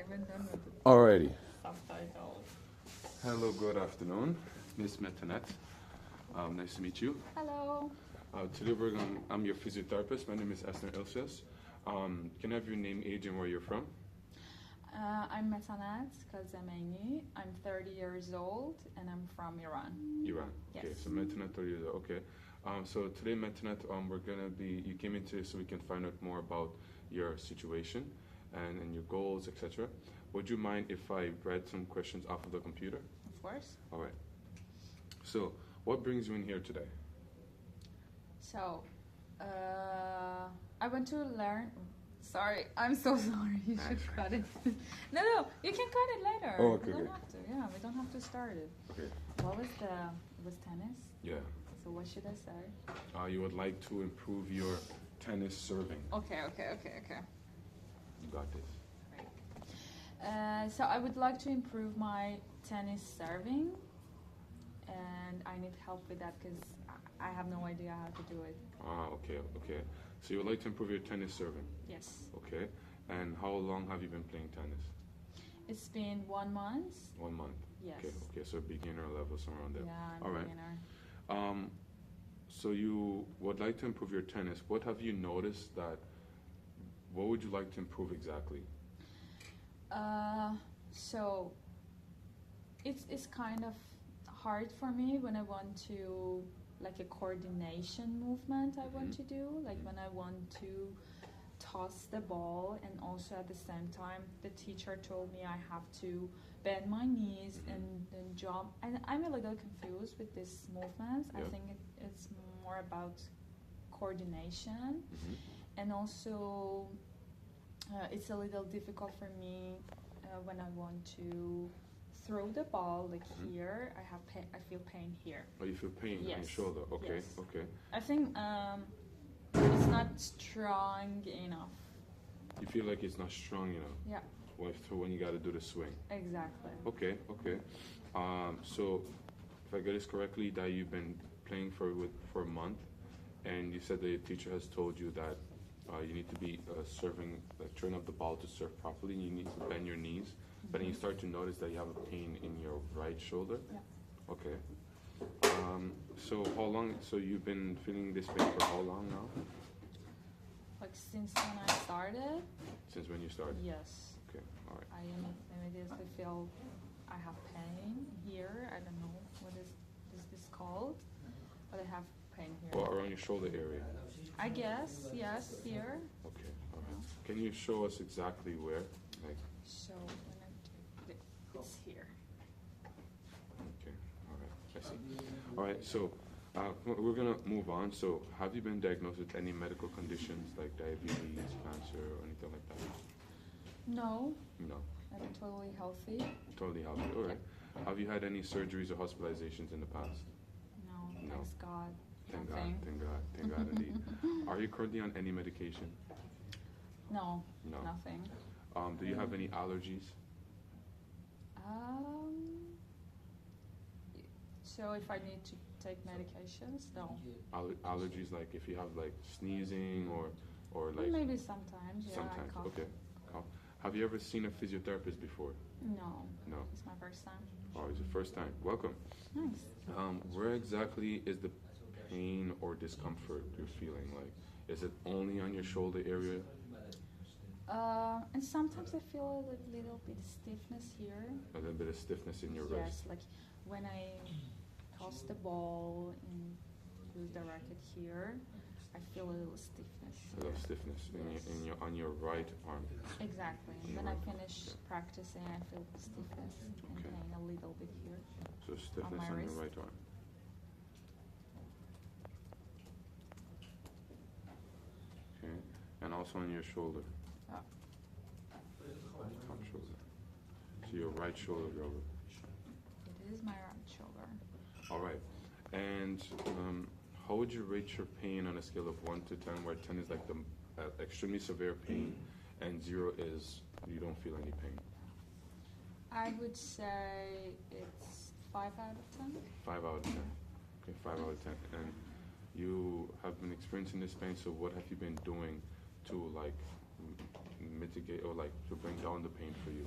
even done with the Alrighty. subtitles. Hello, good afternoon, Miss Metanet. Nice to meet you. Hello. Today I'm your physiotherapist. My name is Esner Ilsias. Can I have your name, age, and where you're from? I'm Metanet Kazemeni. I'm 30 years old and I'm from Iran. Iran. Okay, Yes. so Metanet 30 years old. Okay. So today, Metanet, you came into so we can find out more about your situation and your goals, etc. Would you mind if I read some questions off of the computer? Of course. All right. So, what brings you in here today? So, I want to learn. Sorry, I'm so sorry. You should cut it. No, you can cut it later. Oh, okay, We don't okay. have to. Yeah, we don't have to start it. Okay. What was tennis? Yeah. So what should I say? You would like to improve your tennis serving. Okay. You got this. Great. So I would like to improve my tennis serving, and I need help with that because I have no idea how to do it. Okay. So you would like to improve your tennis serving. Yes. Okay. And how long have you been playing tennis? It's been 1 month. 1 month. Yes. Okay. So beginner level, somewhere around there. Yeah, I'm All a right. beginner. So you would like to improve your tennis. What have you noticed that? What would you like to improve exactly? So it's kind of hard for me when I want to, like a coordination movement I want to do, like when I want to toss the ball, and also at the same time the teacher told me I have to bend my knees and then jump, and I'm a little confused with these movements. Yeah. I think it's more about coordination, and also it's a little difficult for me when I want to throw the ball, like here. I feel pain here. Oh, you feel pain on your Yes. shoulder. Okay. Yes. Okay. I think it's not strong enough. You feel like it's not strong enough. Yeah, When you got to do the swing. exactly. Okay. So if I get this correctly, that you've been playing for a month, and you said that your teacher has told you that you need to be serving, like turn up the ball to serve properly. You need to bend your knees, but then you start to notice that you have a pain in your right shoulder. Yeah. Okay. So how long? So you've been feeling this pain for how long now? Like since when I started. Since when you started? Yes. Okay. All right. I immediately feel I have pain here. I don't know what is this called, but I have pain here. Well, around your shoulder area. I guess, yes, here. Okay. All right. Can you show us exactly where? Like. So when I do it's here. Okay. All right. I see. All right. So we're gonna move on. So have you been diagnosed with any medical conditions like diabetes, cancer, or anything like that? No, No. I'm totally healthy. Totally healthy. All right. Have you had any surgeries or hospitalizations in the past? No, No. thanks God. Thank Nothing. God. Thank God indeed. Are you currently on any medication? No, No. nothing. Do you have any allergies? So if I need to take medications, no. Allergies, like if you have like sneezing or like Maybe sometimes, yeah, sometimes. I cough. Okay. Have you ever seen a physiotherapist before? No. No. It's my first time. Oh, it's your first time. Welcome. Nice. Where exactly is the pain or discomfort you're feeling? Like, is it only on your shoulder area? And sometimes I feel a little bit stiffness here. A little bit of stiffness in your Yes, wrist. like when I toss the ball and use the racket here, I feel a little stiffness. A little stiffness on your right arm. Exactly. On And your then I right. finish practicing, I feel stiffness and Okay. pain a little bit here. So stiffness my on wrist. your right arm. Okay. And also on your shoulder. Oh. Top shoulder. So your right shoulder, Robert. It is my right shoulder. All right. And how would you rate your pain on a scale of 1 to 10, where 10 is like the extremely severe pain, and 0 is you don't feel any pain? I would say it's 5 out of 10. 5 out of 10. Okay, 5 out of 10. And you have been experiencing this pain, so what have you been doing to like mitigate or like to bring down the pain for you?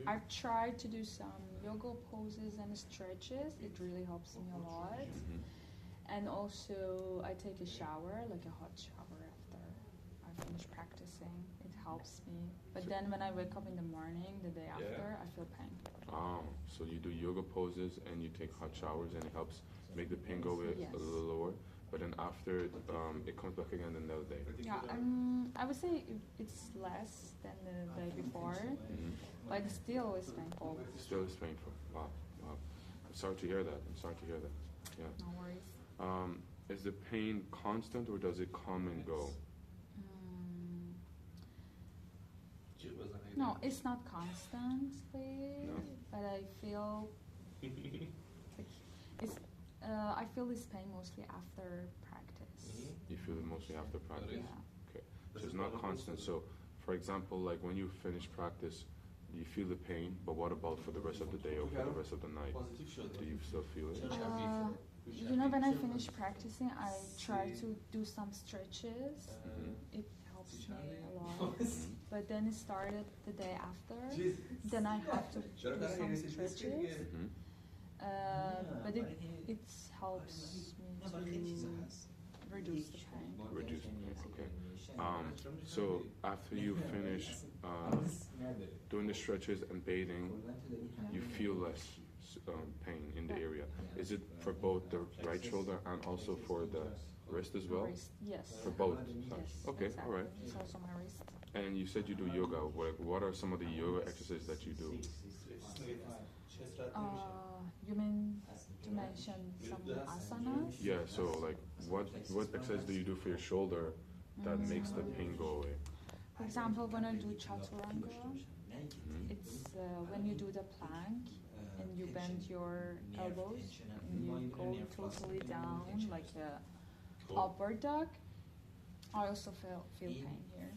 I've tried to do some yoga poses and stretches. It really helps me a lot. Mm-hmm. And also, I take a shower, like a hot shower after I finish practicing. It helps me. But then when I wake up in the morning, the day after, I feel pain. Oh, so you do yoga poses and you take hot showers and it helps make the pain go away Yes. a little lower. But then after it comes back again another day. Yeah, I would say it's less than the day before, Mm-hmm. but it still is painful. Still is painful. Wow, wow. I'm sorry to hear that. I'm sorry to hear that. Yeah. No worries. Is the pain constant or does it come and go? No, it's not constantly, No. but I feel like it's. I feel this pain mostly after practice. You feel it mostly after practice? Yeah. Okay. So it's not constant. So, for example, like when you finish practice, you feel the pain, but what about for the rest of the day or for the rest of the night? Do you still feel it? You know, when I finish practicing, I try to do some stretches. Mm-hmm. It helps me a lot. But then it started the day after. Then I have to do some stretches. Mm-hmm. But it helps me to reduce the pain. Reduce pain. Okay. So after you finish doing the stretches and bathing, you feel less pain in the area. Is it for both the right shoulder and also for the wrist as well? Wrist, yes. For both Yes, sides. Okay, exactly. all right. It's also my wrist. And you said you do yoga. What are some of the yoga exercises that you do? You mean to mention some asanas? Yeah. So like, what exercise do you do for your shoulder that makes the pain go away? For example, when I do chaturanga, Mm-hmm. it's when you do the plank and you bend your elbows and you go totally down like a upward dog. I also feel pain here.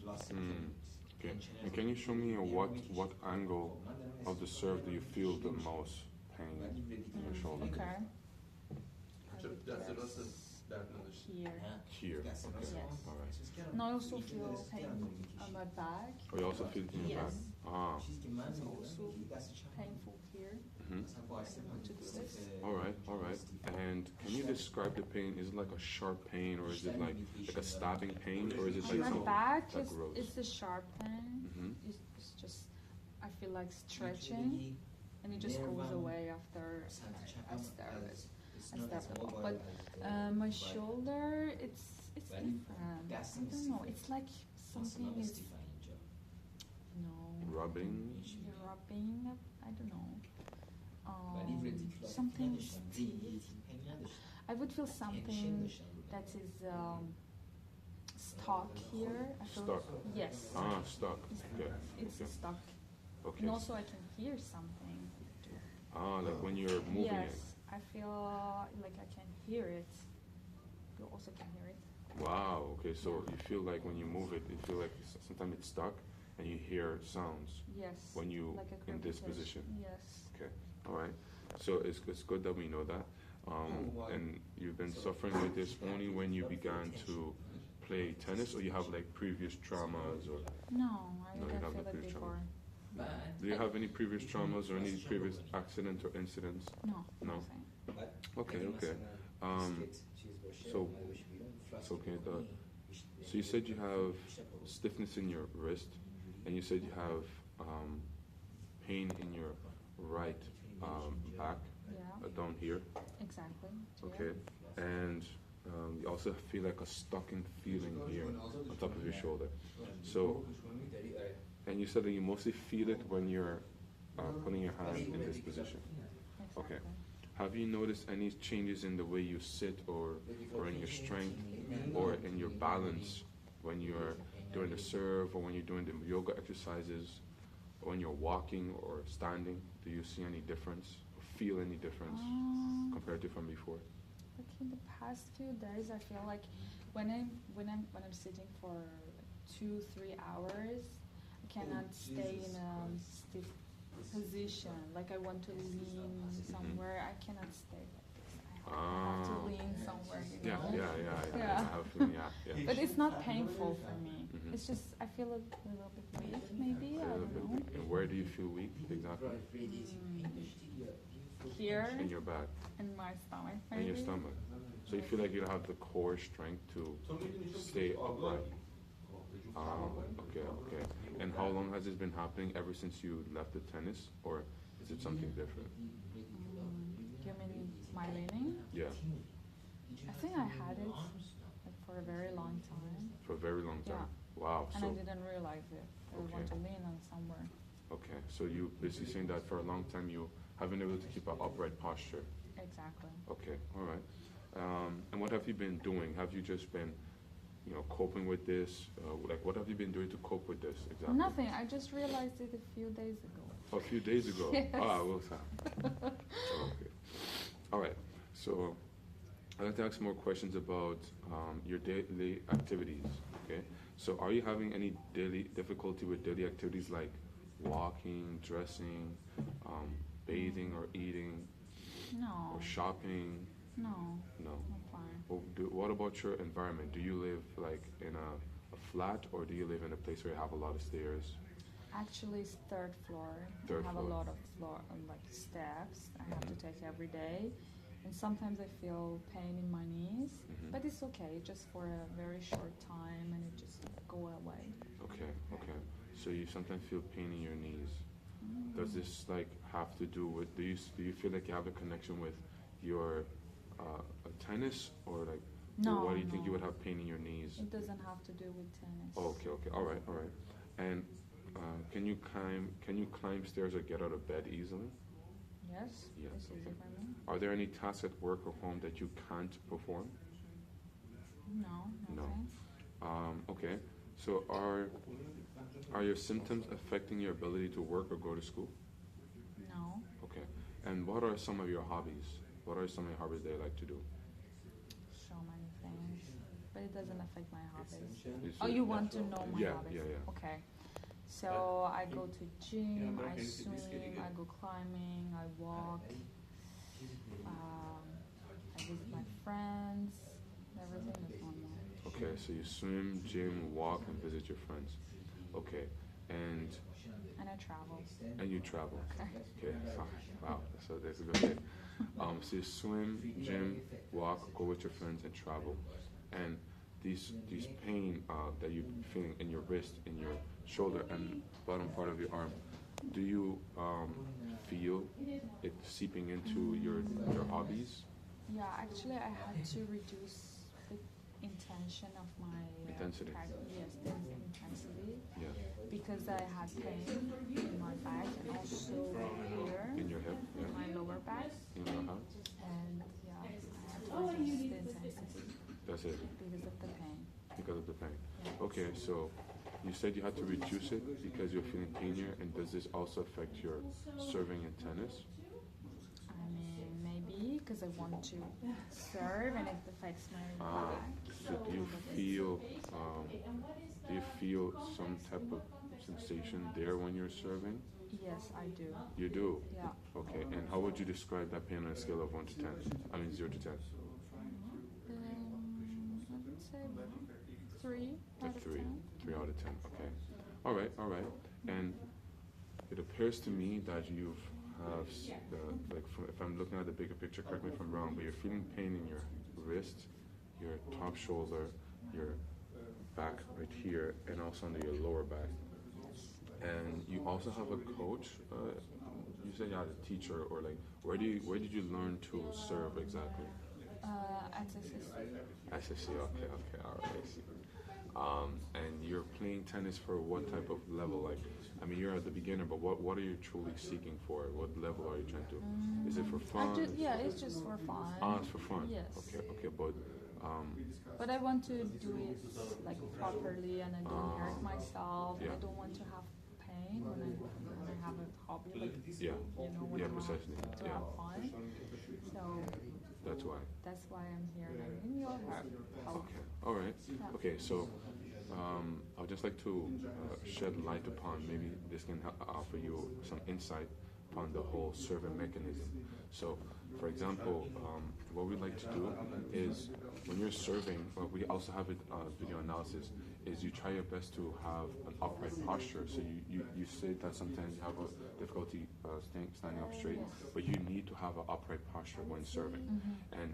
Okay. And can you show me what angle of the serve do you feel the most pain in your shoulder? Okay. I would guess here. Here. Okay. Yes. All right. And I also feel pain on my back. Oh, you also feel it in your back? Yes. Ah. It's also painful here. Mm-hmm. I don't know to do this. All right. All right. And can you describe the pain? Is it like a sharp pain, or is it like a stabbing pain, or is it On like my something back, that grows? it's a sharp pain. Mm-hmm. It's just, I feel like stretching, and it just goes away after I stare it. But my shoulder, it's different. I don't know. It's like something is, Rubbing. rubbing. I don't know. Something stiff. I would feel something that is stuck here. I feel, Stuck. Yes. Ah, stuck. Okay. It's Okay. stuck. Okay. And also I can hear something. Ah, like when you're moving Yes, I feel like I can hear it. You also can hear it. it. Wow. Okay. So you feel like when you move it, you feel like sometimes it's stuck, and you hear sounds Yes. when you like a in this crepitation. position. Yes. Okay. All right. So it's good that we know that. And you've been suffering with this only when you began to play tennis, or you have like previous traumas, or No, I No, you didn't have feel the it previous before. do you have any previous traumas or any previous accidents or incidents? No. No. Nothing. Okay. Okay. So it's okay. So you said you have stiffness in your wrist, and you said you have pain in your right back, Yeah. down here. Exactly. Okay. And you also feel like a stucking feeling here on top of your shoulder. So, and you said that you mostly feel it when you're putting your hand in this position. Okay. Have you noticed any changes in the way you sit, or in your strength, or in your balance when you're doing the serve, or when you're doing the yoga exercises, or when you're walking or standing? Do you see any difference, or feel any difference compared to from before? Like in the past few days, I feel like when I'm sitting for 2-3 hours, I cannot stay in a stiff position. Like I want to lean somewhere, I cannot stay like this. I I have to Ah. lean somewhere, you Yeah, know. yeah. Yeah. I have a feeling, yeah. But it's not painful for me. Mhm. It's just I feel a little bit weak, maybe. A I little don't bit know. weak. And where do you feel weak exactly? Here In your back, in my stomach, in maybe. your stomach. So you feel like you don't have the core strength to stay upright. Okay. And how long has this been happening? Ever since you left the tennis, or is it something different? You mean my leaning? Yeah, I think I had it like for a very long time, for a very long time. Yeah. Wow. and I So didn't realize it. I would want Okay. to lean on somewhere. okay, so you basically saying that for a long time you haven't been able to keep an upright posture. Exactly. Okay, all right. And what have you been doing? Have you just been, coping with this? Like, what have you been doing to cope with this exactly? Nothing. I just realized it a few days ago. A few days ago. Yes. Ah, well, okay. All right. So I'd like to ask some more questions about your daily activities. Okay. So are you having any daily difficulty with daily activities like walking, dressing, bathing, or eating, No. or shopping? No. No. I'm fine. Well, what about your environment? Do you live like in a flat, or do you live in a place where you have a lot of stairs? Actually, it's third floor. Third I have floor. a lot of like steps I have to Mhm. take every day, and sometimes I feel pain in my knees. Mhm. But it's okay, just for a very short time, and it just go away. Okay. So you sometimes feel pain in your knees. Does this like have to do with? Do you feel like you have a connection with your tennis, or like? No. Why do you think you no. would have pain in your knees? It doesn't have to do with tennis. Oh, okay. All right. And can you climb stairs or get out of bed easily? Yes. Yes, It's easy okay. for me. Are there any tasks at work or home that you can't perform? No. No. Nothing. Okay. So are your symptoms affecting your ability to work or go to school? No. Okay. And what are some of your hobbies? What are some of your hobbies that you like to do? So many things, but it doesn't affect my hobbies. Is Oh, it- you want to know my Yeah, hobbies? yeah. Okay. So I go to gym, I swim, I go climbing, I walk, I visit my friends, everything is normal. Okay, so you swim, gym, walk, and visit your friends. Okay, and And I travel. you travel. Okay. Okay, wow, that's a good thing. So you swim, gym, walk, go with your friends, and travel. And these pain that you're feeling in your wrist, in your shoulder, and bottom part of your arm, do you feel it seeping into your hobbies? Yeah, actually I had to reduce the intention of my Intensity. Yes, the intensity, Yeah, because I had pain in my back and also here in your hip, in yeah, my lower back, in your heart. and yeah, I had to reduce the intensity That's it, because of the pain. because of the pain. Yeah. Okay, so you said you had to reduce it because you're feeling pain here, and does this also affect your serving in tennis? I mean, maybe because I want to serve and it affects my back. So do you feel some type of sensation there when you're serving? Yes, I do. You do? Yeah. Okay, and how would you describe that pain on a scale of 1 to 10? I mean 0 to 10. I would say 3 A out of 3. 10. 3 out of 10, okay. All right. And it appears to me that you've if I'm looking at the bigger picture, correct me if I'm wrong, but you're feeling pain in your wrist, your top shoulder, your back right here, and also under your lower back. And you also have a coach. You said you had a teacher, or like, where did you learn to serve exactly? At SSC. SSC. Okay, all right. I see. And you're playing tennis for what type of level? Like, I mean, you're at the beginner, but what are you truly seeking for? What level are you trying to? Is it for fun? It's just for fun. It's for fun. Yes. Okay, But I want to do it like properly, and I don't hurt myself. Yeah. I don't want to have pain when I have a hobby. Like, yeah, when yeah, I want precisely. to Yeah, have fun. So that's why. that's why I'm here. And I need your help. Okay, all right. Yeah. Okay, so I'd just like to shed light upon, maybe this can offer you some insight upon the whole serving mechanism. So, for example, what we'd like to do is when you're serving, we also have a video analysis, is you try your best to have an upright posture. So you say that sometimes you have a difficulty standing up straight, but you need to have an upright posture when serving. And